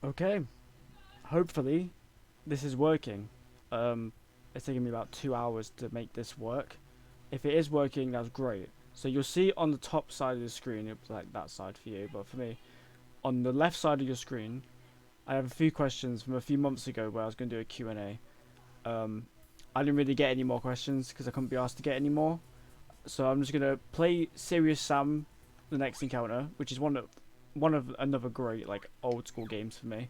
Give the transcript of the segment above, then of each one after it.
Okay, hopefully this is working. It's taking me about 2 hours to make this work. If it is working, that's great. So you'll see on the top side of the screen, it's like that side for you, but for me, on the left side of your screen, I have a few questions from a few months ago where I was going to do a Q&A. I didn't really get any more questions because I couldn't be asked to get any more. So I'm just going to play Serious Sam, the next encounter, which is one of another great like old school games for me.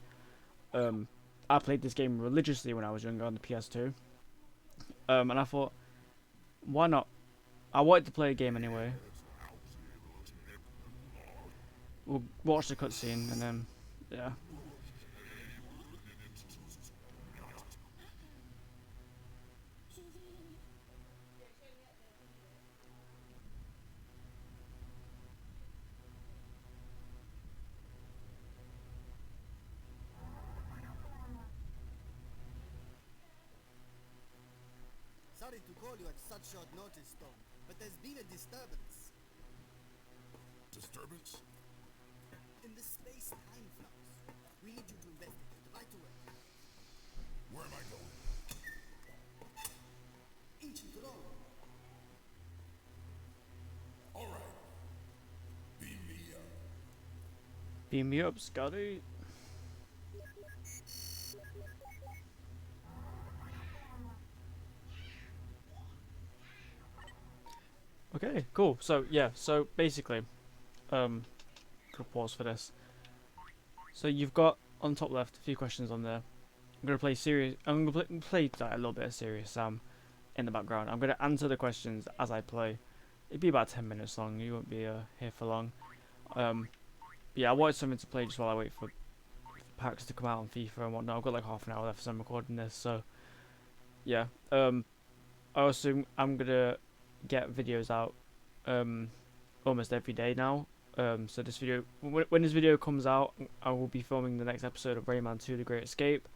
Um, I played this game religiously when I was younger on the PS2. And I thought, why not? I wanted to play a game anyway. We'll watch the cutscene and then, yeah. Sorry to call you at such short notice, Tom, but there's been a disturbance Disturbance? in the space-time flux. We need you to investigate right away. Where am I going? Ancient Rome. Alright. Beam me up. Beam me up, Scotty. Okay, cool. So yeah, so basically, could pause for this. So you've got on top left a few questions on there. I'm gonna play serious. I'm gonna play like, a little bit of Serious Sam in the background. I'm gonna answer the questions as I play. It'd be about 10 minutes long. You won't be here for long. Um, but yeah, I wanted something to play just while I wait for packs to come out on FIFA and whatnot. I've got like half an hour left as I'm recording this, so yeah. I also I'm gonna get videos out almost every day now. So this video, when this video comes out, I will be filming the next episode of Rayman 2: The Great Escape,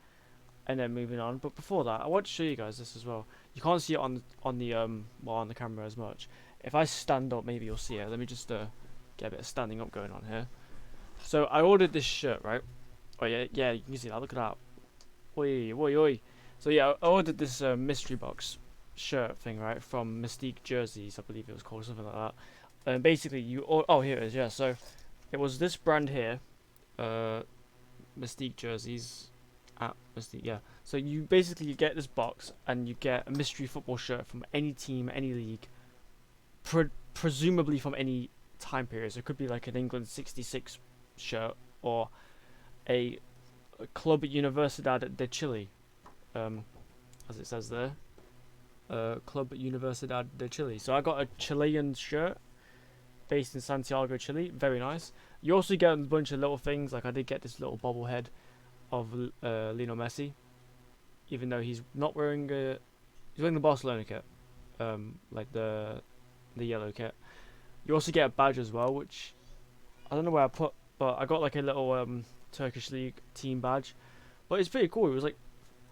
and then moving on. But before that, I want to show you guys this as well. You can't see it on the camera as much. If I stand up, maybe you'll see it. Let me just get a bit of standing up going on here. So I ordered this shirt, right? Oh yeah, yeah, you can see that. Look at that. Oi, oi, oi. So yeah, I ordered this mystery box shirt thing, right, from Mystique Jerseys, I believe it was called, something like that. And basically, oh, here it is, yeah. So it was this brand here, uh, Mystique Jerseys, at Mystique, yeah. So you get this box and you get a mystery football shirt from any team, any league, presumably from any time period. So it could be like an England '66 shirt or a Club Universidad de Chile, as it says there. Club Universidad de Chile. So I got a Chilean shirt based in Santiago, Chile. Very nice. You also get a bunch of little things. Like I did get this little bobblehead of Lionel Messi, even though he's not wearing he's wearing the Barcelona kit, like the yellow kit. You also get a badge as well, which I don't know where I put, but I got like a little Turkish league team badge. But it's pretty cool. It was like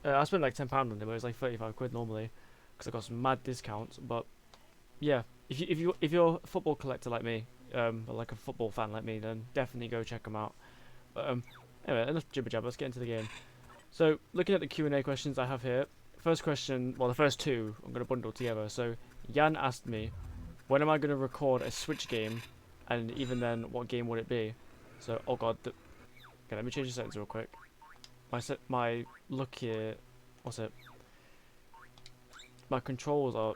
I spent like £10 on it, but it was like 35 quid normally because I got some mad discounts. But yeah, if you're a football collector like me, or like a football fan like me, then definitely go check them out. But anyway, enough jibber jabber. Let's get into the game. So looking at the Q&A questions I have here, first question, well the first two I'm gonna bundle together. So Jan asked me, when am I gonna record a Switch game, and even then, what game would it be? So oh god, okay, let me change the settings real quick. My look here, what's it? My controls are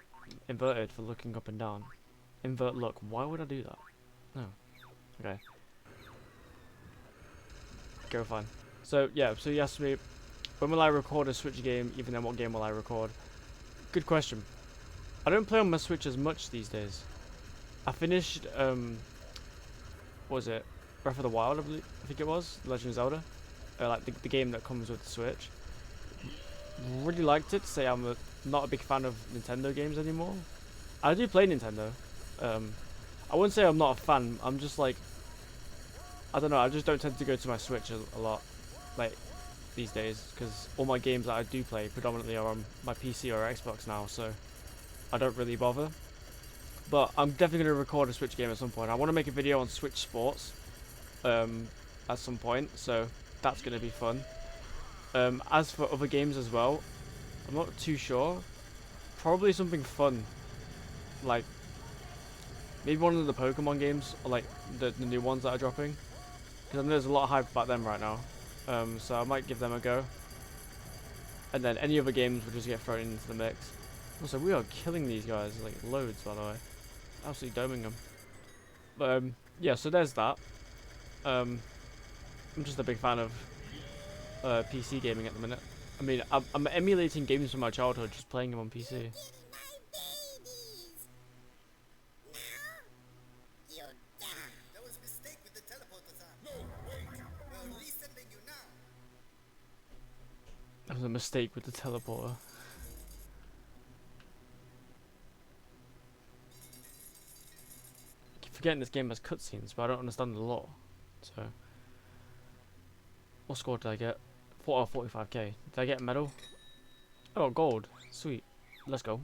inverted for looking up and down. Invert look. Why would I do that? No. Okay. Go fine. So yeah. So you asked me, when will I record a Switch game? Even then, what game will I record? Good question. I don't play on my Switch as much these days. I finished what was it? Breath of the Wild, I think it was. Legend of Zelda. Like the game that comes with the Switch. Really liked it. Say not a big fan of Nintendo games anymore. I do play Nintendo. I wouldn't say I'm not a fan. I'm just like, I don't know. I just don't tend to go to my Switch a lot, like these days, because all my games that I do play predominantly are on my PC or Xbox now. So I don't really bother. But I'm definitely gonna record a Switch game at some point. I want to make a video on Switch Sports, at some point. So that's gonna be fun. As for other games as well, I'm not too sure. Probably something fun, like maybe one of the Pokemon games, or like the new ones that are dropping. Because I know there's a lot of hype about them right now. So I might give them a go. And then any other games will just get thrown into the mix. Also, we are killing these guys, like loads, by the way. Absolutely doming them. But yeah, so there's that. I'm just a big fan of PC gaming at the minute. I mean, I'm emulating games from my childhood, just playing them on PC. There was a mistake with the teleporters. No, wait. We're resending you now. That was a mistake with the teleporter. I keep forgetting this game has cutscenes, but I don't understand the lore. So, what score did I get? 45k. Did I get a medal? Oh, gold. Sweet. Let's go.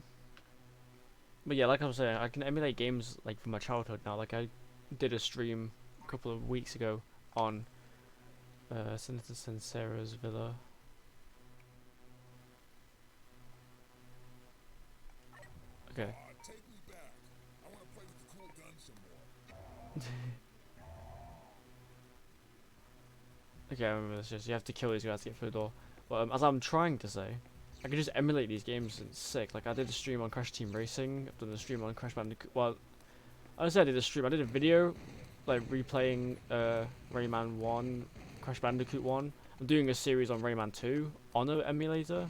But yeah, like I was saying, I can emulate games like from my childhood now. Like I did a stream a couple of weeks ago on Senator Sincera's villa. Okay. Take me back. I want to play with the cool gun some more. Okay, I remember this. Just you have to kill these guys to get through the door. But as I'm trying to say, I can just emulate these games and it's sick. Like I did a stream on Crash Team Racing. I've done a stream on Crash Bandicoot. Well, I said I did a stream. I did a video, like replaying Rayman 1, Crash Bandicoot 1. I'm doing a series on Rayman 2 on an emulator,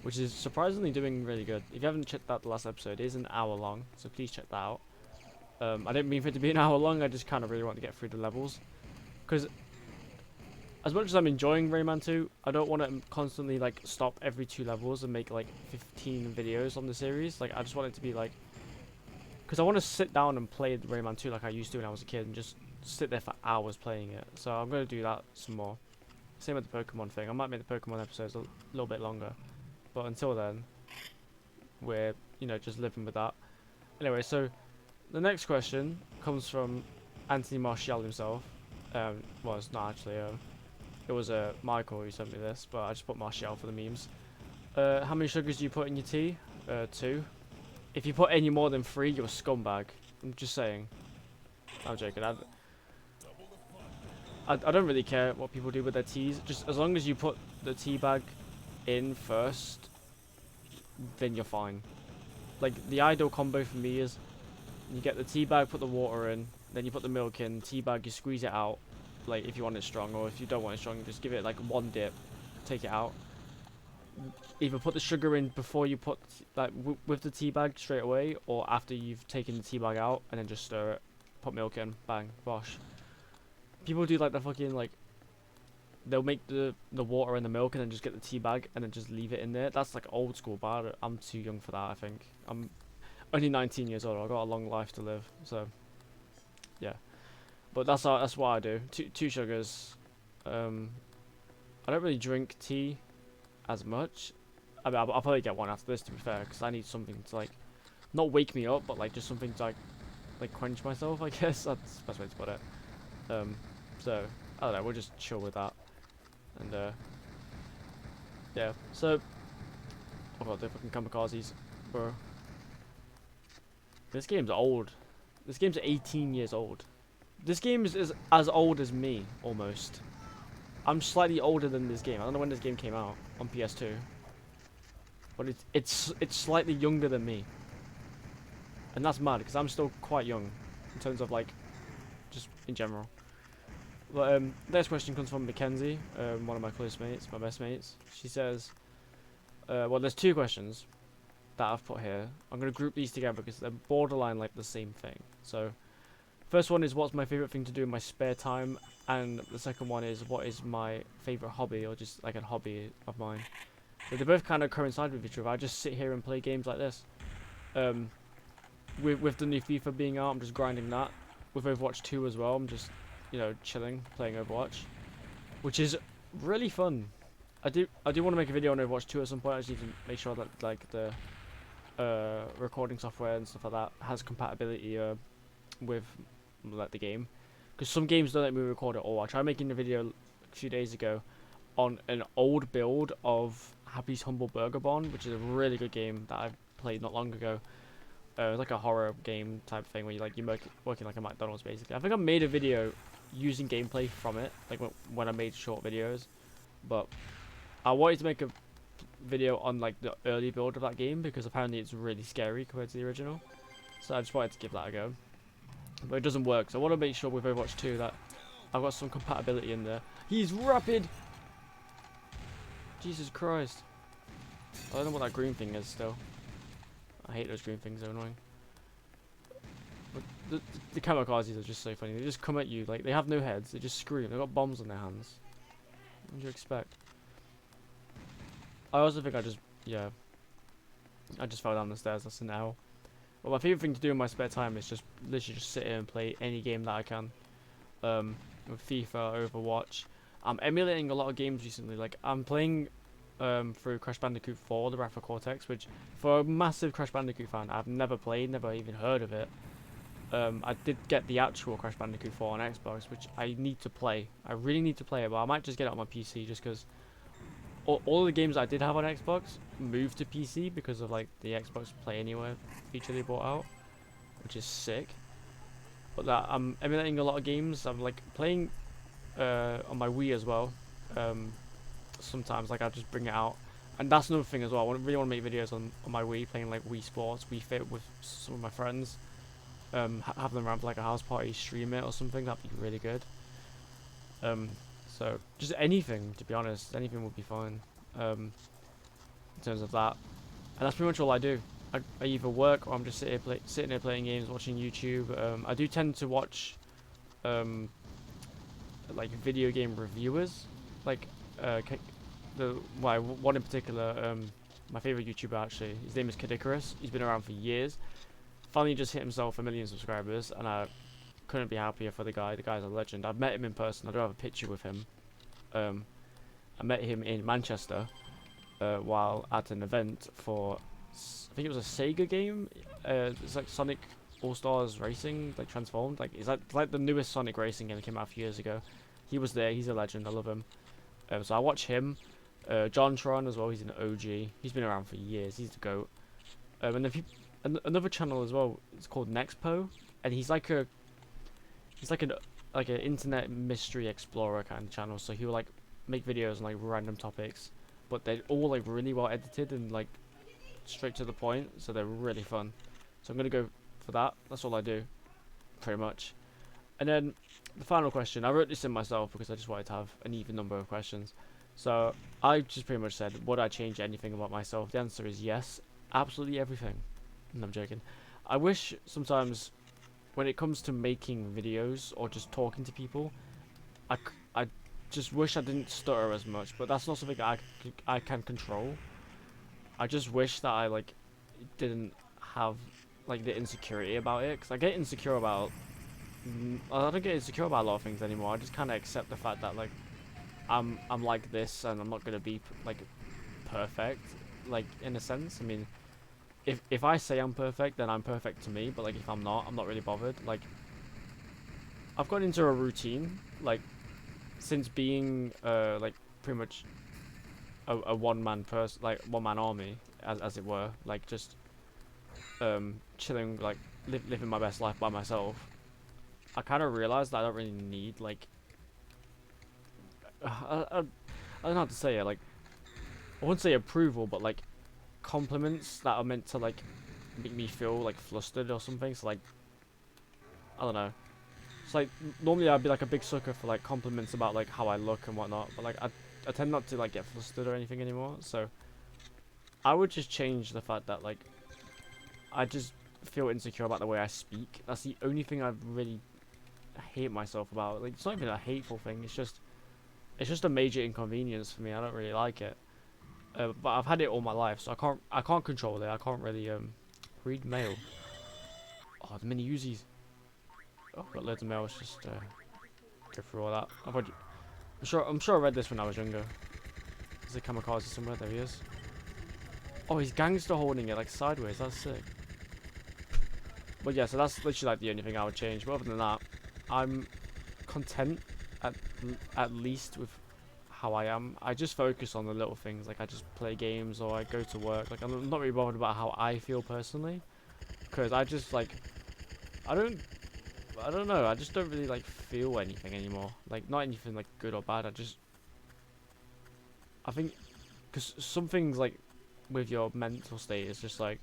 which is surprisingly doing really good. If you haven't checked out the last episode, it is an hour long, so please check that out. I didn't mean for it to be an hour long. I just kind of really want to get through the levels, because as much as I'm enjoying Rayman 2, I don't want to constantly like stop every 2 levels and make like 15 videos on the series. Like I just want it to be like, because I want to sit down and play Rayman 2 like I used to when I was a kid and just sit there for hours playing it. So I'm going to do that some more. Same with the Pokemon thing. I might make the Pokemon episodes a little bit longer, but until then, we're just living with that. Anyway, so the next question comes from Anthony Martial himself. Well, it's not actually. It was Michael who sent me this, but I just put Martial for the memes. How many sugars do you put in your tea? 2. If you put any more than 3, you're a scumbag. I'm just saying. I'm joking. I don't really care what people do with their teas. Just as long as you put the tea bag in first, then you're fine. Like the ideal combo for me is you get the tea bag, put the water in, then you put the milk in. Tea bag, you squeeze it out. Like if you want it strong, or if you don't want it strong, just give it like 1 dip, take it out. Either put the sugar in before you put like with the tea bag straight away, or after you've taken the tea bag out, and then just stir it. Put milk in, bang, bosh. People do like the fucking like. They'll make the water and the milk, and then just get the tea bag, and then just leave it in there. That's like old school, but I'm too young for that. I think I'm only 19 years old. I've got a long life to live, so yeah. But that's what I do. Two sugars. I don't really drink tea as much. I mean, I'll probably get one after this, to be fair, because I need something to like, not wake me up, but like just something to like quench myself. I guess that's the best way to put it. So I don't know. We'll just chill with that, and yeah. So oh god, they're fucking kamikazes, bro. This game's old. This game's 18 years old. This game is as old as me, almost. I'm slightly older than this game. I don't know when this game came out on PS2. But it's slightly younger than me. And that's mad, because I'm still quite young. In terms of, like, just in general. But, next question comes from Mackenzie, one of my close mates, my best mates. She says, well, there's 2 questions that I've put here. I'm going to group these together because they're borderline, like, the same thing. So, first one is, what's my favourite thing to do in my spare time? And the second one is, what is my favourite hobby, or just like a hobby of mine? So they both kind of coincide with each other. I just sit here and play games like this. With the new FIFA being out, I'm just grinding that. With Overwatch 2 as well, I'm just, chilling, playing Overwatch, which is really fun. I do want to make a video on Overwatch 2 at some point. I just need to make sure that like the recording software and stuff like that has compatibility with like the game, because some games don't let me record at all. I tried making a video a few days ago on an old build of Happy's Humble Burger Barn, which is a really good game that I played not long ago. It's like a horror game type thing where you're working like a McDonald's basically. I think I made a video using gameplay from it, like when I made short videos, but I wanted to make a video on like the early build of that game because apparently it's really scary compared to the original. So I just wanted to give that a go, but it doesn't work. So I want to make sure with Overwatch 2 that I've got some compatibility in there. He's rapid. Jesus Christ! I don't know what that green thing is still. I hate those green things, they're annoying. But the kamikazes are just so funny. They just come at you, like, they have no heads, they just scream. They've got bombs on their hands. What do you expect? I also think I just fell down the stairs, that's an L. But my favourite thing to do in my spare time is just literally just sit here and play any game that I can. With FIFA, Overwatch. I'm emulating a lot of games recently, like, I'm playing through Crash Bandicoot 4, the Wrath of Cortex, which for a massive Crash Bandicoot fan, I've never played, never even heard of it. I did get the actual Crash Bandicoot 4 on Xbox, which I need to play. I really need to play it, but I might just get it on my PC just because all the games I did have on Xbox moved to PC because of like the Xbox Play Anywhere feature they brought out, which is sick. But that I'm emulating a lot of games. I'm like playing on my Wii as well. Sometimes like I just bring it out, and that's another thing as well. I really want to make videos on my Wii, playing like Wii Sports, Wii Fit with some of my friends. Have them around for like a house party, stream it or something. That'd be really good. So just anything, to be honest, anything would be fine. In terms of that, and that's pretty much all I do. I either work or I'm just sitting here playing games, watching YouTube. I do tend to watch like video game reviewers, like one in particular, my favorite YouTuber actually. His name is Kadikarus. He's been around for years. Finally, just hit himself 1 million subscribers, and I couldn't be happier for the guy. The guy's a legend. I've met him in person. I do have a picture with him. I met him in Manchester while at an event for, I think it was a Sega game. It's like Sonic All Stars Racing, like transformed. Like it's like the newest Sonic Racing game that came out a few years ago. He was there. He's a legend. I love him. So I watch him. John Tron as well. He's an OG. He's been around for years. He's the GOAT. And if you, another channel as well. It's called Nexpo, and he's like an internet mystery explorer kind of channel. So he will like make videos on like random topics, but they're all like really well edited and like straight to the point. So they're really fun. So I'm gonna go for that. That's all I do, pretty much. And then the final question, I wrote this in myself because I just wanted to have an even number of questions. So I just pretty much said, would I change anything about myself? The answer is yes, absolutely everything. No, I'm joking. I wish sometimes when it comes to making videos or just talking to people, I just wish I didn't stutter as much, but that's not something I can control. I just wish that I like didn't have like the insecurity about it, because I get insecure about I don't get insecure about a lot of things anymore. I just kind of accept the fact that like I'm like this and I'm not gonna be like perfect, like in a sense. I mean, if I say I'm perfect, then I'm perfect to me, but like if I'm not really bothered. Like I've got into a routine like since being like pretty much a one-man person, like one-man army as it were, like just chilling, like living my best life by myself. I kind of realized that I don't really need like I don't know how to say it, like I wouldn't say approval, but like compliments that are meant to like make me feel like flustered or something. So like I don't know, it's like normally I'd be like a big sucker for like compliments about like how I look and whatnot, but like I tend not to like get flustered or anything anymore. So I would just change the fact that like I just feel insecure about the way I speak. That's the only thing I really hate myself about. Like it's not even a hateful thing, it's just a major inconvenience for me. I don't really like it, but I've had it all my life, so I can't control it. I can't really read mail. Oh, the mini Uzis. Oh, I've got loads of mail. Let's just go through all that. I'm sure I read this when I was younger. There's a kamikaze somewhere. There he is. Oh, he's gangster holding it like sideways. That's sick. But yeah, so that's literally like the only thing I would change. But other than that, I'm content at least with how I am. I just focus on the little things, like I just play games or I go to work. Like I'm not really bothered about how I feel personally, because I just like I don't I don't know. I just don't really like feel anything anymore. Like not anything like good or bad. I think because some things like with your mental state is just like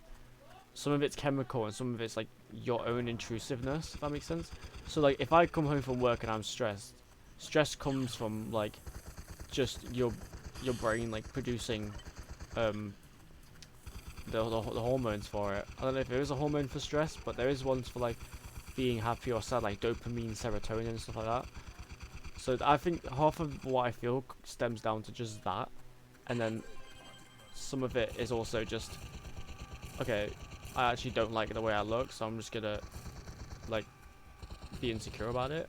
some of it's chemical and some of it's like your own intrusiveness. If that makes sense. So like if I come home from work and I'm stressed, stress comes from like just your brain like producing um the hormones for it. I don't know if there is a hormone for stress, but there is ones for like being happy or sad, like dopamine, serotonin, and stuff like that. So I think half of what I feel stems down to just that, and then some of it is also just okay. I actually don't like the way I look, so I'm just gonna like be insecure about it.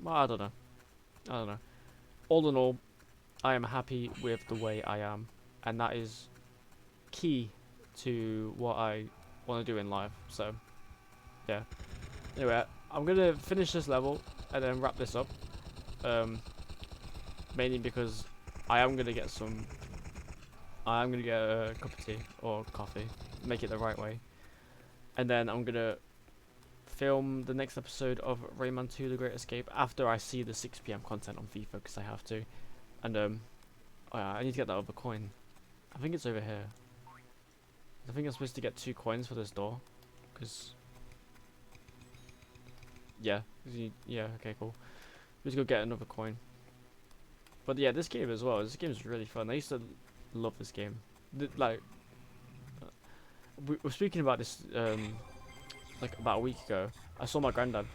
Well, I don't know. I don't know. All in all, I am happy with the way I am, and that is key to what I want to do in life. So, yeah. Anyway, I'm gonna finish this level and then wrap this up. Mainly because I am gonna get some. I am gonna get a cup of tea or coffee, make it the right way, and then I'm gonna film the next episode of Rayman 2: The Great Escape after I see the 6 p.m. content on FIFA because I have to, and oh yeah, I need to get that other coin. I think it's over here. I think I'm supposed to get 2 coins for this door, because yeah, okay, cool. Let's go get another coin. But yeah, this game as well. This game is really fun. I used to love this game. Like, we were speaking about this like about a week ago. I saw my granddad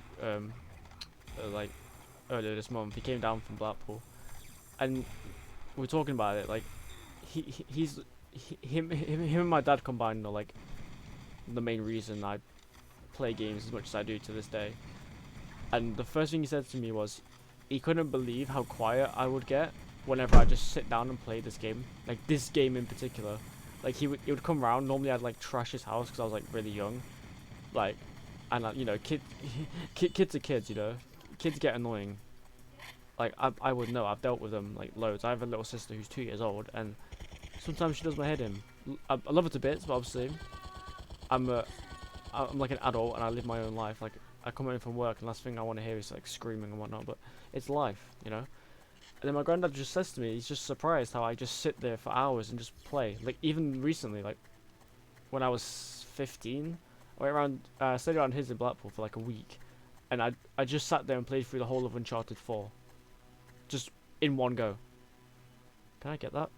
like earlier this month. He came down from Blackpool, and we were talking about it. Like, him and my dad combined are like the main reason I play games as much as I do to this day. And the first thing he said to me was he couldn't believe how quiet I would get whenever I just sit down and play this game. Like this game in particular. Like he would come around. Normally I'd like trash his house because I was like really young. Like, and you know, kids are kids. You know, kids get annoying. Like I would know. I've dealt with them like loads. I have a little sister who's 2 years old, and sometimes she does my head in. I love her to bits, but obviously I'm like an adult and I live my own life. Like I come home from work and last thing I want to hear is like screaming and whatnot. But it's life, you know. And then my granddad just says to me, he's just surprised how I just sit there for hours and just play. Like even recently, like when I was 15, I went around, stayed around his in Blackpool for like a week, and I just sat there and played through the whole of Uncharted 4, just in one go. Can I get that?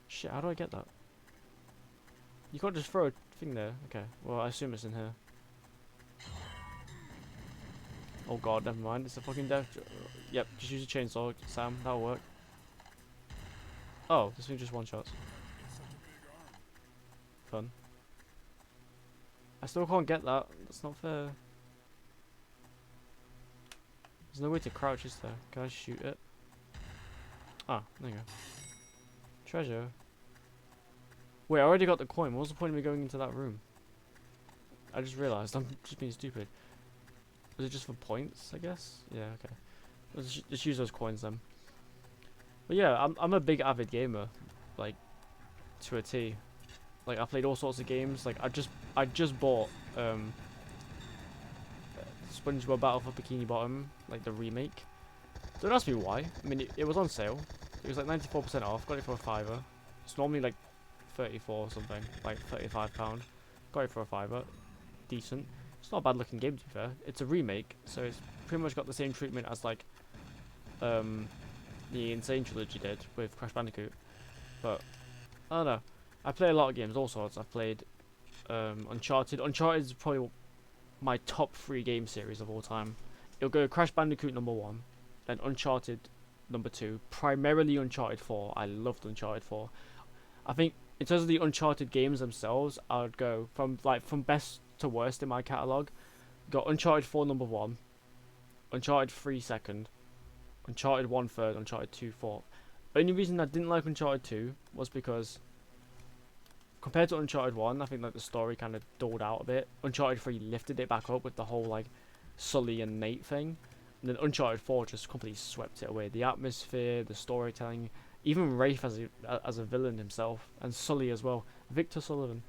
Shit, how do I get that? You can't just throw a thing there. Okay, well I assume it's in here. Oh god, never mind. It's a fucking death. Yep, just use a chainsaw, Sam. That'll work. Oh, this thing just one shots. Fun. I still can't get that. That's not fair. There's no way to crouch, is there? Can I shoot it? Ah, there you go. Treasure. Wait, I already got the coin. What was the point of me going into that room? I just realised I'm just being stupid. Was it just for points, I guess? Yeah, okay. Let's just use those coins then. But yeah, I'm a big avid gamer, like to a T. Like I played all sorts of games. Like I just bought SpongeBob Battle for Bikini Bottom, like the remake. Don't ask me why. I mean it was on sale. It was like 94% off. Got it for a £5. It's normally like 34 or something, like £35. Got it for a £5. Decent. It's not a bad looking game to be fair. It's a remake, so it's pretty much got the same treatment as like the Insane Trilogy did with Crash Bandicoot. But I don't know. I play a lot of games, all sorts. I've played Uncharted. Uncharted is probably my top 3 game series of all time. It'll go Crash Bandicoot #1, then Uncharted #2, primarily Uncharted 4. I loved Uncharted 4. I think in terms of the Uncharted games themselves, I would go from best to worst in my catalogue. Got Uncharted 4 #1, Uncharted 3 second, Uncharted 1 third, Uncharted 2 fourth. Only reason I didn't like Uncharted 2 was because compared to Uncharted 1, I think like the story kind of dulled out a bit. Uncharted 3 lifted it back up with the whole like Sully and Nate thing. then Uncharted 4 just completely swept it away. The atmosphere, the storytelling, even Rafe as a villain himself, and Sully as well, Victor Sullivan.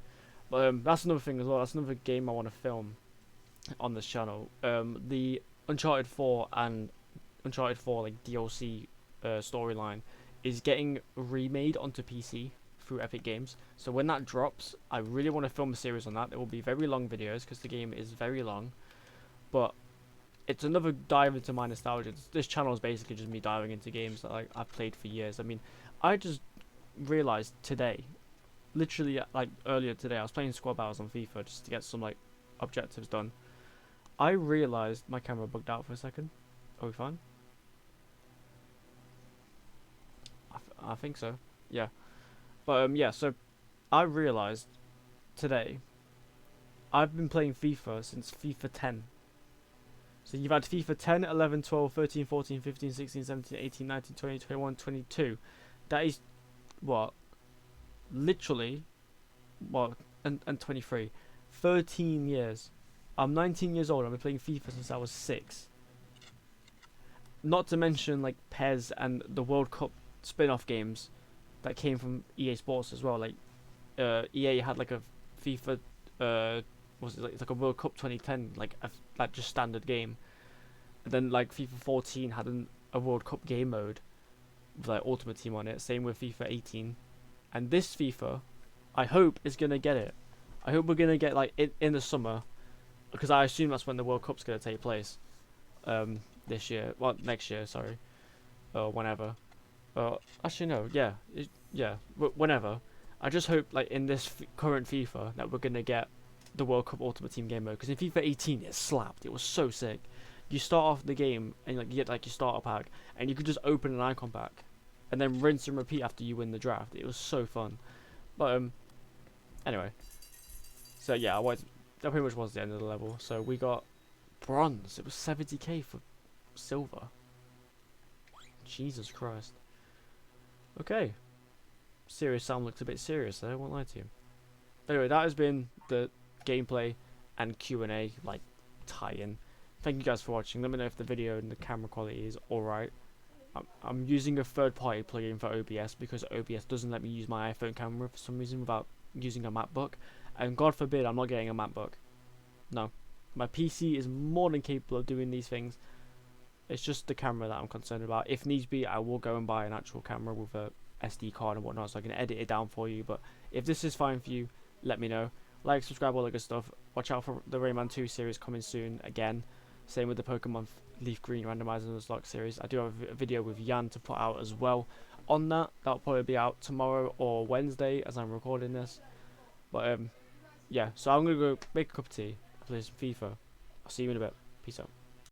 But that's another thing as well. That's another game I want to film on this channel. The Uncharted 4 and Uncharted 4 like DLC storyline is getting remade onto PC through Epic Games. So when that drops, I really want to film a series on that. There will be very long videos because the game is very long, but it's another dive into my nostalgia. This channel is basically just me diving into games that like I've played for years. I mean, I just realized today, literally like earlier today, I was playing squad battles on FIFA just to get some like objectives done. I realized my camera bugged out for a second. Are we fine? I think so. Yeah. But yeah, so I realized today I've been playing FIFA since FIFA 10. So you've had FIFA 10, 11, 12, 13, 14, 15, 16, 17, 18, 19, 20, 21, 22. That is what? Literally what, and 23. 13 years. I'm 19 years old. I've been playing FIFA since I was 6. Not to mention like PES and the World Cup spin-off games that came from EA Sports as well. Like EA had like a FIFA was it like, it's like a World Cup 2010 like like just standard game. And then like FIFA 14 had a World Cup game mode with like Ultimate Team on it. Same with FIFA 18. And this FIFA, I hope is gonna get it. I hope we're gonna get like in the summer, because I assume that's when the World Cup's gonna take place. This year, well, next year, sorry, or whenever. Actually no, yeah, whenever. I just hope like in this current FIFA that we're gonna get the World Cup Ultimate Team game mode, because in FIFA 18 it slapped. It was so sick. You start off the game and like you get like your starter pack, and you could just open an icon pack, and then rinse and repeat after you win the draft. It was so fun. But anyway, so yeah, that pretty much was the end of the level. So we got bronze. It was 70k for silver. Jesus Christ. Okay. Serious Sam looked a bit serious there, I won't lie to you. Anyway, that has been the gameplay and Q&A, like, tie-in. Thank you guys for watching. Let me know if the video and the camera quality is alright. I'm using a third-party plugin for OBS because OBS doesn't let me use my iPhone camera for some reason without using a MacBook. And God forbid I'm not getting a MacBook. No. My PC is more than capable of doing these things. It's just the camera that I'm concerned about. If needs be, I will go and buy an actual camera with a SD card and whatnot so I can edit it down for you. But if this is fine for you, let me know. Like, subscribe, all that good stuff. Watch out for the Rayman 2 series coming soon again. Same with the Pokemon Leaf Green Randomizer Nuzlocke series. I do have a video with Jan to put out as well on that. That'll probably be out tomorrow or Wednesday as I'm recording this. But yeah, so I'm going to go make a cup of tea, play some FIFA. I'll see you in a bit. Peace out.